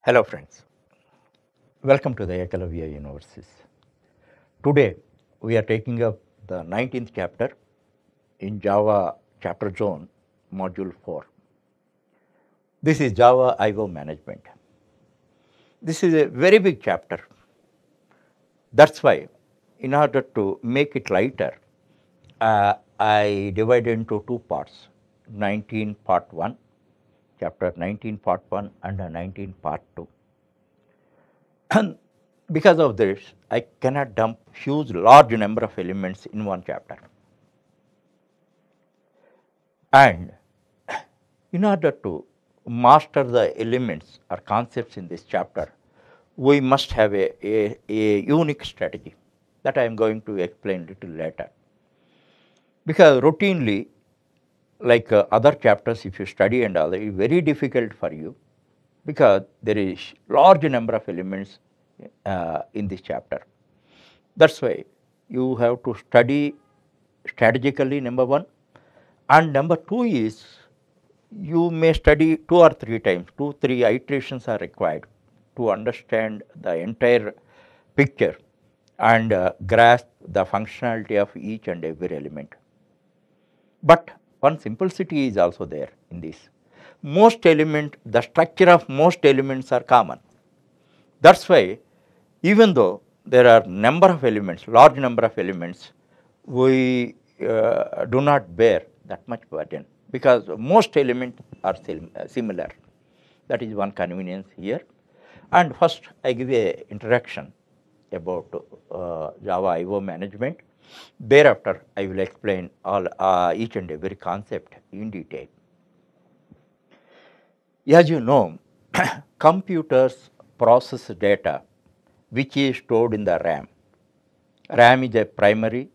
Hello friends, welcome to the Ekalavya Universes. Today we are taking up the 19th chapter in Java chapter zone module 4. This is Java I/O management. This is a very big chapter. That's why in order to make it lighter, I divided into two parts, 19 part 1, chapter 19 part 1 and 19 part 2. And because of this, I cannot dump huge large number of elements in one chapter. And in order to master the elements or concepts in this chapter, we must have a unique strategy that I am going to explain little later. Because routinely, like other chapters, if you study and all, it is very difficult for you because there is large number of elements in this chapter. That's why you have to study strategically, number one, and number two is you may study 2 or 3 times, 2, 3 iterations are required to understand the entire picture and grasp the functionality of each and every element. But one simplicity is also there in this. Most element, the structure of most elements are common. That's why even though there are number of elements, large number of elements, we do not bear that much burden because most elements are similar. That is one convenience here. And first I give a introduction about Java I/O management. Thereafter I will explain all each and every concept in detail. As you know, computers process data which is stored in the RAM. RAM is a primary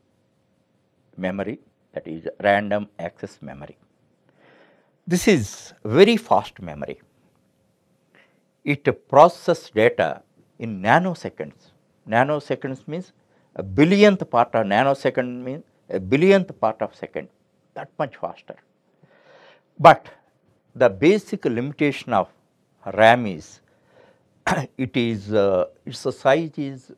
memory, that is random access memory. This is very fast memory. It processes data in nanoseconds. Nanoseconds means a billionth part of nanosecond means a billionth part of second, that much faster. But the basic limitation of RAM is its size is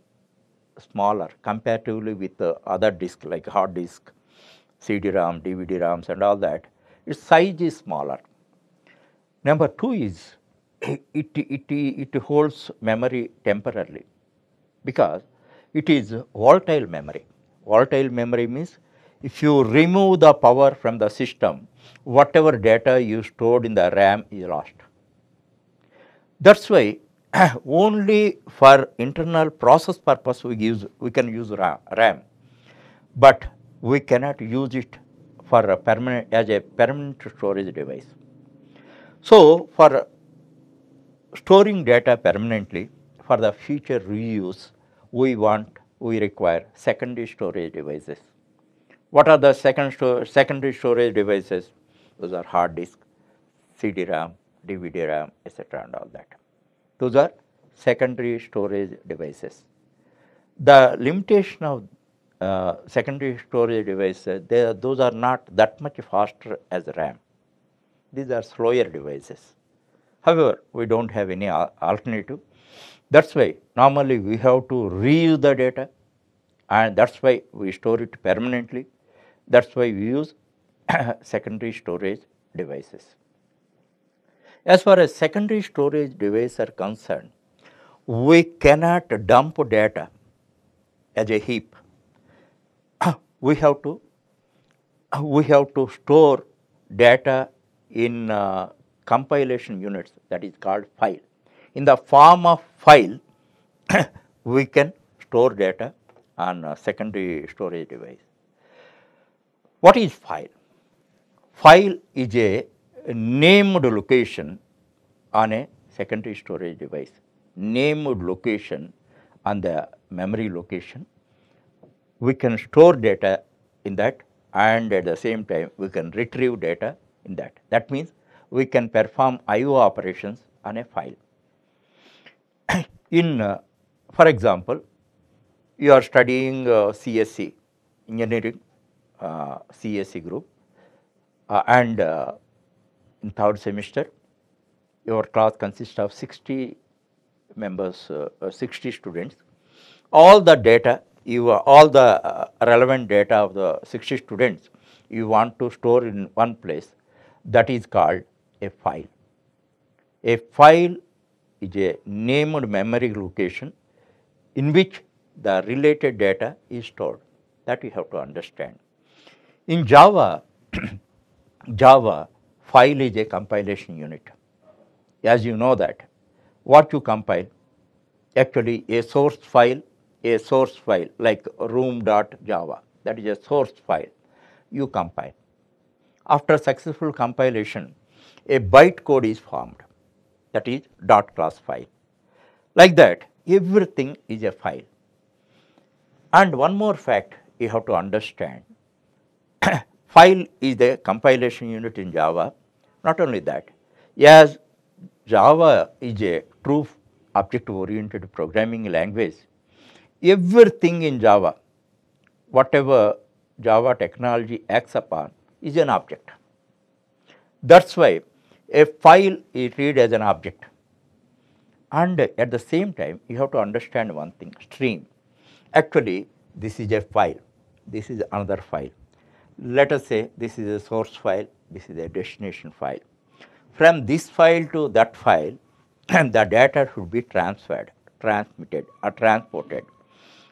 smaller comparatively with other disks like hard disk, CD-ROM, DVD-ROMs and all that. Its size is smaller. Number two is it holds memory temporarily because it is volatile memory. Volatile memory means if you remove the power from the system, whatever data you stored in the RAM is lost. That's why only for internal process purpose we can use RAM, but we cannot use it for a as a permanent storage device. So for storing data permanently for the future reuse, we require secondary storage devices. What are the secondary storage devices? Those are hard disk, CD-ROM, DVD-ROM, etc. and all that. Those are secondary storage devices. The limitation of secondary storage devices, those are not that much faster as RAM. These are slower devices. However, we don't have any alternative. That's why normally we have to reuse the data, and that's why we store it permanently. That's why we use secondary storage devices. As far as secondary storage devices are concerned, we cannot dump data as a heap. we have to store data in compilation units, that is called file. In the form of file, we can store data on a secondary storage device. What is file? File is a named location on a secondary storage device. Named location on the memory location. We can store data in that, and at the same time we can retrieve data in that. That means we can perform I/O operations on a file. For example, you are studying CSE, engineering CSE group, and in third semester, your class consists of 60 members, 60 students. All the data, all the relevant data of the 60 students, you want to store in one place. That is called a file. A file is a named memory location in which the related data is stored. That you have to understand. In Java, Java file is a compilation unit. As you know that, what you compile, actually a source file like room.java, that is a source file, you compile. After successful compilation, a byte code is formed, that is dot class file. Like that, everything is a file. And one more fact you have to understand, file is the compilation unit in Java. Not only that, as Java is a true object-oriented programming language, everything in Java, whatever Java technology acts upon, is an object. That's why a file is treated as an object. And at the same time, you have to understand one thing, stream. Actually, this is a file, this is another file. Let us say this is a source file, this is a destination file. From this file to that file, the data should be transferred, transmitted, or transported.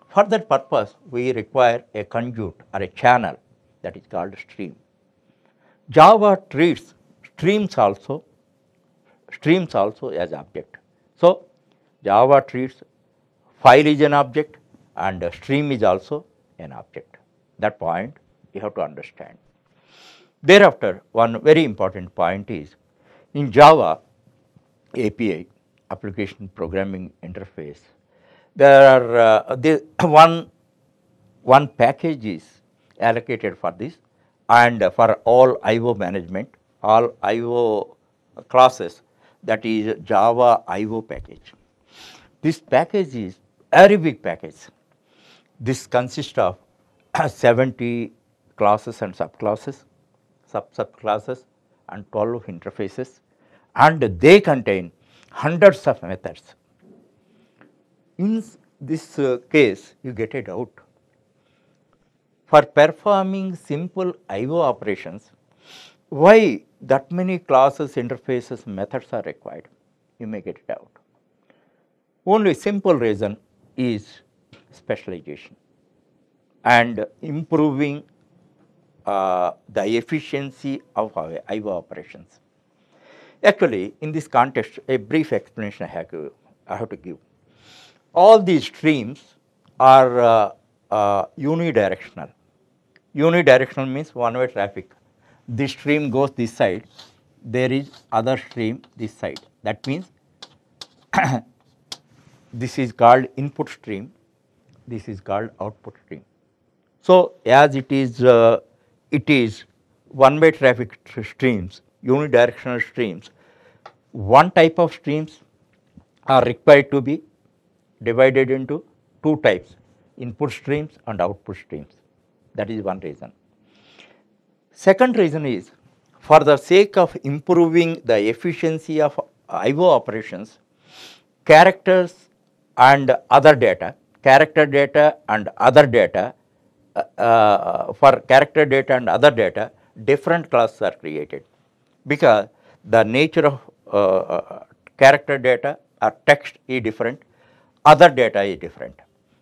For that purpose, we require a conduit or a channel that is called stream. Java treats streams also as object. So, Java treats file is an object and stream is also an object. That point you have to understand. Thereafter, one very important point is, in Java API, application programming interface, there are one package is allocated for this, and for all I/O management, all I/O classes, that is Java I/O package. This package is very big package. This consists of 70 classes and subclasses, subclasses, and 12 interfaces, and they contain hundreds of methods. In this case, you get a doubt. For performing simple I/O operations, why that many classes, interfaces, methods are required? You may get it out. Only simple reason is specialization and improving the efficiency of our I/O operations. Actually, in this context, a brief explanation I have to give. All these streams are unidirectional. Unidirectional means one-way traffic. This stream goes this side, there is other stream this side. That means this is called input stream, this is called output stream. So, as it is one-way traffic streams, unidirectional streams, one type of streams are required to be divided into two types, input streams and output streams. That is one reason. Second reason is, for the sake of improving the efficiency of I/O operations, characters and other data, for character data and other data, different classes are created, because the nature of character data or text is different, other data is different.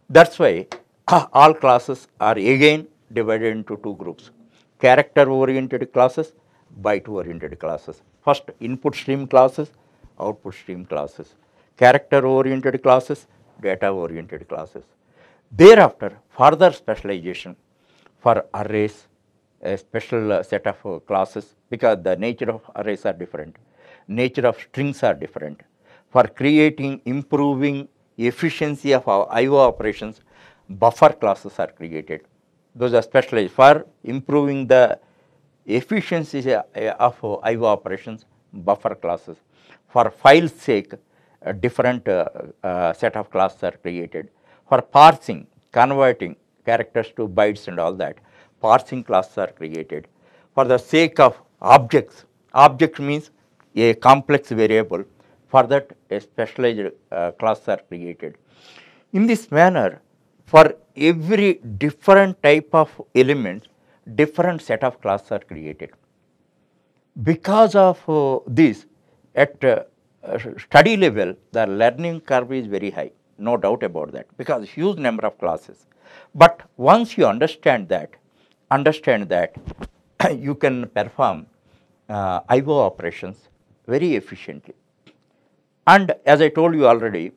That's why all classes are again divided into two groups, character oriented classes, byte oriented classes. First, input stream classes, output stream classes, character oriented classes, data oriented classes. Thereafter, further specialization for arrays, a special set of classes, because the nature of arrays are different, nature of strings are different. For creating, improving efficiency of our I/O operations, buffer classes are created. Those are specialized for improving the efficiency of I/O operations, buffer classes. For file sake, a different set of classes are created. For parsing, converting characters to bytes and all that, parsing classes are created. For the sake of objects, object means a complex variable For that, a specialized class are created. In this manner, for every different type of elements, different set of classes are created. Because of this, at study level, the learning curve is very high, no doubt about that, because huge number of classes. But once you understand that, you can perform IO operations very efficiently. And as I told you already,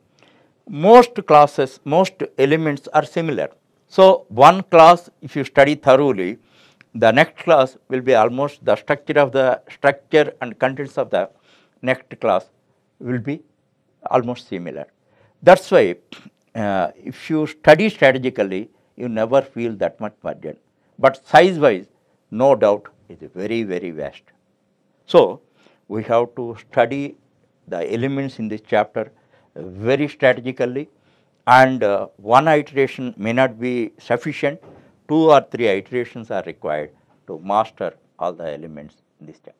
most classes, most elements are similar. So, one class if you study thoroughly, the next class will be almost the structure and contents of the next class will be almost similar. That is why if you study strategically, you never feel that much burden, but size wise no doubt is very, very vast. So, we have to study the elements in this chapter very strategically, and one iteration may not be sufficient, 2 or 3 iterations are required to master all the elements in this chapter.